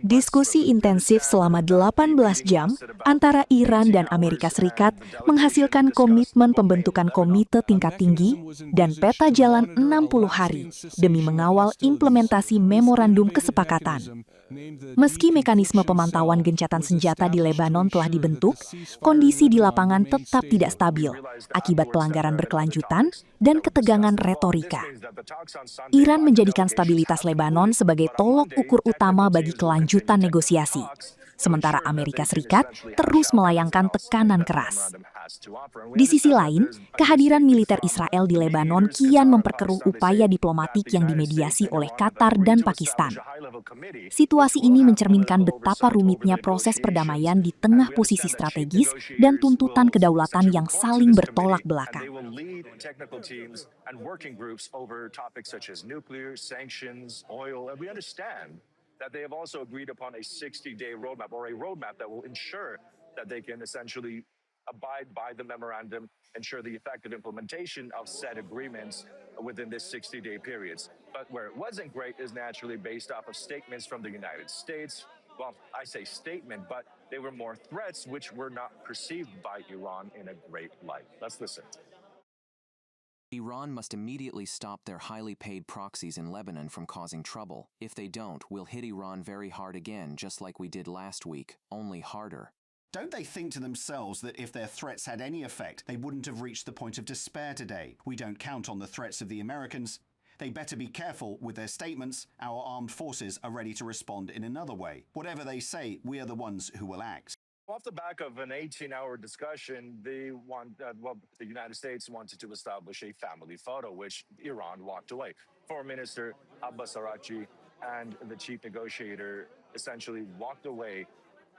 Diskusi intensif selama 18 jam antara Iran dan Amerika Serikat menghasilkan komitmen pembentukan komite tingkat tinggi dan peta jalan 60 hari demi mengawal implementasi Memorandum kesepakatan. Meski mekanisme pemantauan gencatan senjata di Lebanon telah dibentuk, kondisi di lapangan tetap tidak stabil akibat pelanggaran berkelanjutan dan ketegangan retorika. Iran menjadikan stabilitas Lebanon sebagai tolok ukur utama bagi kelanjutan negosiasi, sementara Amerika Serikat terus melayangkan tekanan keras. Di sisi lain, kehadiran militer Israel di Lebanon kian memperkeruh upaya diplomatik yang dimediasi oleh Qatar dan Pakistan. Situasi ini mencerminkan betapa rumitnya proses perdamaian di tengah posisi strategis dan tuntutan kedaulatan yang saling bertolak belakang. That they have also agreed upon a 60-day roadmap or a roadmap that will ensure that they can essentially abide by the memorandum, ensure the effective implementation of said agreements within this 60-day periods. But where it wasn't great is naturally based off of statements from the United States. Well, I say statement, but they were more threats which were not perceived by Iran in a great light. Let's listen. Iran must immediately stop their highly paid proxies in Lebanon from causing trouble. If they don't, we'll hit Iran very hard again, just like we did last week, only harder. Don't they think to themselves that if their threats had any effect, they wouldn't have reached the point of despair today? We don't count on the threats of the Americans. They better be careful with their statements. Our armed forces are ready to respond in another way. Whatever they say, we are the ones who will act. Off the back of an 18-hour discussion, the United States wanted to establish a family photo, which Iran walked away. Foreign Minister Abbas Araghchi and the chief negotiator essentially walked away,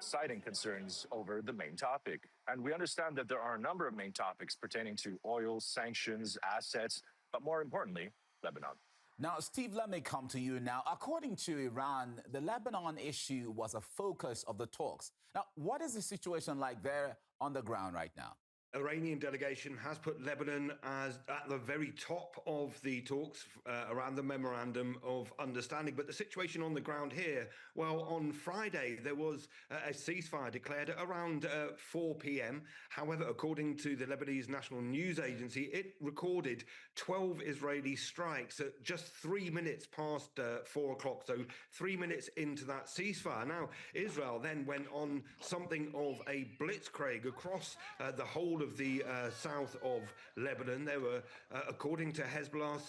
citing concerns over the main topic. And we understand that there are a number of main topics pertaining to oil, sanctions, assets, but more importantly, Lebanon. Now, Steve, let me come to you now. According to Iran, the Lebanon issue was a focus of the talks. Now, what is the situation like there on the ground right now? Iranian delegation has put Lebanon as at the very top of the talks around the Memorandum of Understanding. But the situation on the ground here, well, on Friday, there was a ceasefire declared at around 4 p.m. However, according to the Lebanese National News Agency, it recorded 12 Israeli strikes at just 3 minutes past 4 o'clock. So 3 minutes into that ceasefire. Now, Israel then went on something of a blitzkrieg across the whole of the south of Lebanon. There were, according to Hezbollah,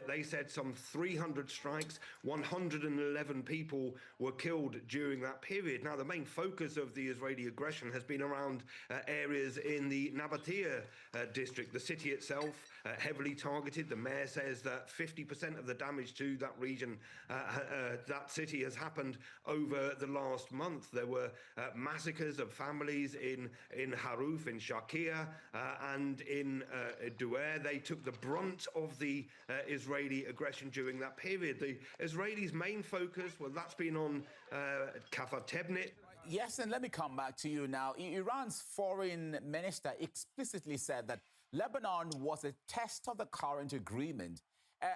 they said some 300 strikes, 111 people were killed during that period. Now, the main focus of the Israeli aggression has been around areas in the Nabatea district. The city itself heavily targeted. The mayor says that 50% of the damage to that region, that city, has happened over the last month. There were massacres of families in Haruf, in Sharqiya, and in Duer. They took the brunt of the Israeli aggression during that period. The Israelis' main focus, well, that's been on Kafar Tebnit. Yes, and let me come back to you now. Iran's foreign minister explicitly said that Lebanon was a test of the current agreement.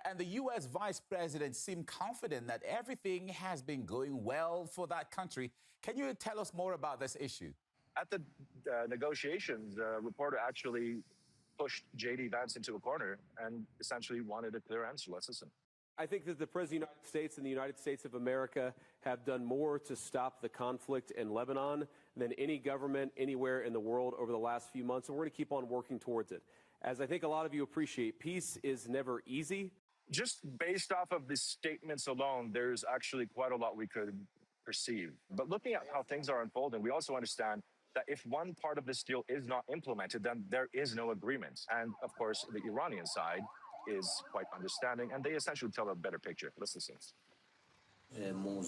And the U.S. vice president seemed confident that everything has been going well for that country. Can you tell us more about this issue? At the negotiations, the reporter actually pushed J.D. Vance into a corner and essentially wanted a clear answer. Let's listen. I think that the President of the United States and the United States of America have done more to stop the conflict in Lebanon than any government anywhere in the world over the last few months, and we're going to keep on working towards it. As I think a lot of you appreciate, peace is never easy. Just based off of the statements alone, there's actually quite a lot we could perceive. But looking at how things are unfolding, we also understand that if one part of this deal is not implemented, then there is no agreement. And of course, the Iranian side is quite understanding, and they essentially tell a better picture. Let's listen.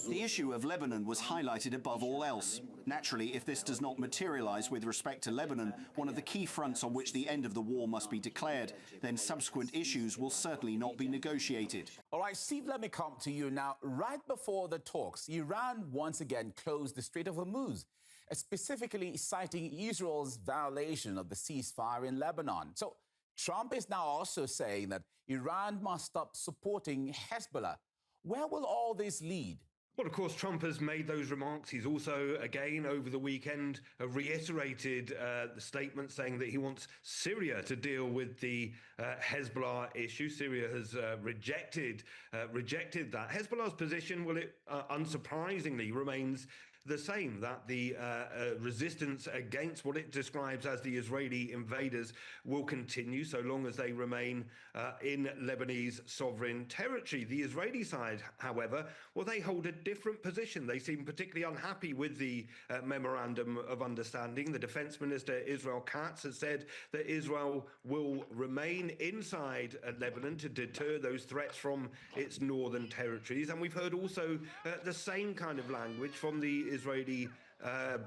The issue of Lebanon was highlighted above all else. Naturally, if this does not materialize with respect to Lebanon, one of the key fronts on which the end of the war must be declared, then subsequent issues will certainly not be negotiated. All right, Steve, let me come to you now. Right before the talks, Iran once again closed the Strait of Hormuz, specifically citing Israel's violation of the ceasefire in Lebanon. So Trump is now also saying that Iran must stop supporting Hezbollah. Where will all this lead? Well, of course, Trump has made those remarks. He's also, again, over the weekend, reiterated the statement saying that he wants Syria to deal with the Hezbollah issue. Syria has rejected that. Hezbollah's position, well, it unsurprisingly remains the same, that the resistance against what it describes as the Israeli invaders will continue so long as they remain in Lebanese sovereign territory. The Israeli side, however, well, they hold a different position. They seem particularly unhappy with the Memorandum of Understanding. The Defense Minister, Israel Katz, has said that Israel will remain inside Lebanon to deter those threats from its northern territories. And we've heard also the same kind of language from the Israeli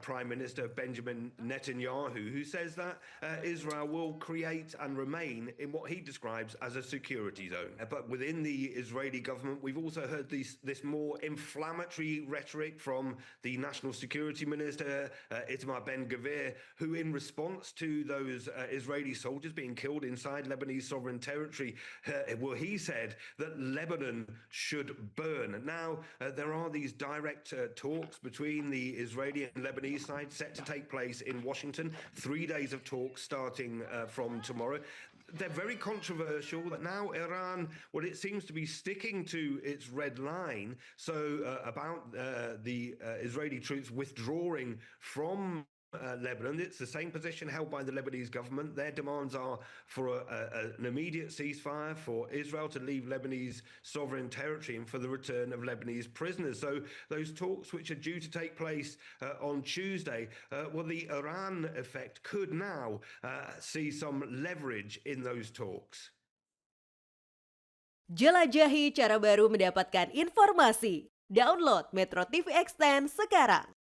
Prime Minister Benjamin Netanyahu, who says that Israel will create and remain in what he describes as a security zone. But within the Israeli government, we've also heard this more inflammatory rhetoric from the National Security Minister, Itamar Ben-Gvir, who in response to those Israeli soldiers being killed inside Lebanese sovereign territory, well, he said that Lebanon should burn. Now, there are these direct talks between the Israeli and Lebanese side set to take place in Washington. 3 days of talks starting from tomorrow. They're very controversial, but now Iran, well, it seems to be sticking to its red line. So about the Israeli troops withdrawing from Lebanon. It's the same position held by the Lebanese government. Their demands are for an immediate ceasefire, for Israel to leave Lebanese sovereign territory, and for the return of Lebanese prisoners. So those talks, which are due to take place on Tuesday, well, the Iran effect could now see some leverage in those talks. Jelajahi cara baru mendapatkan informasi. Download MetroTV Extend sekarang.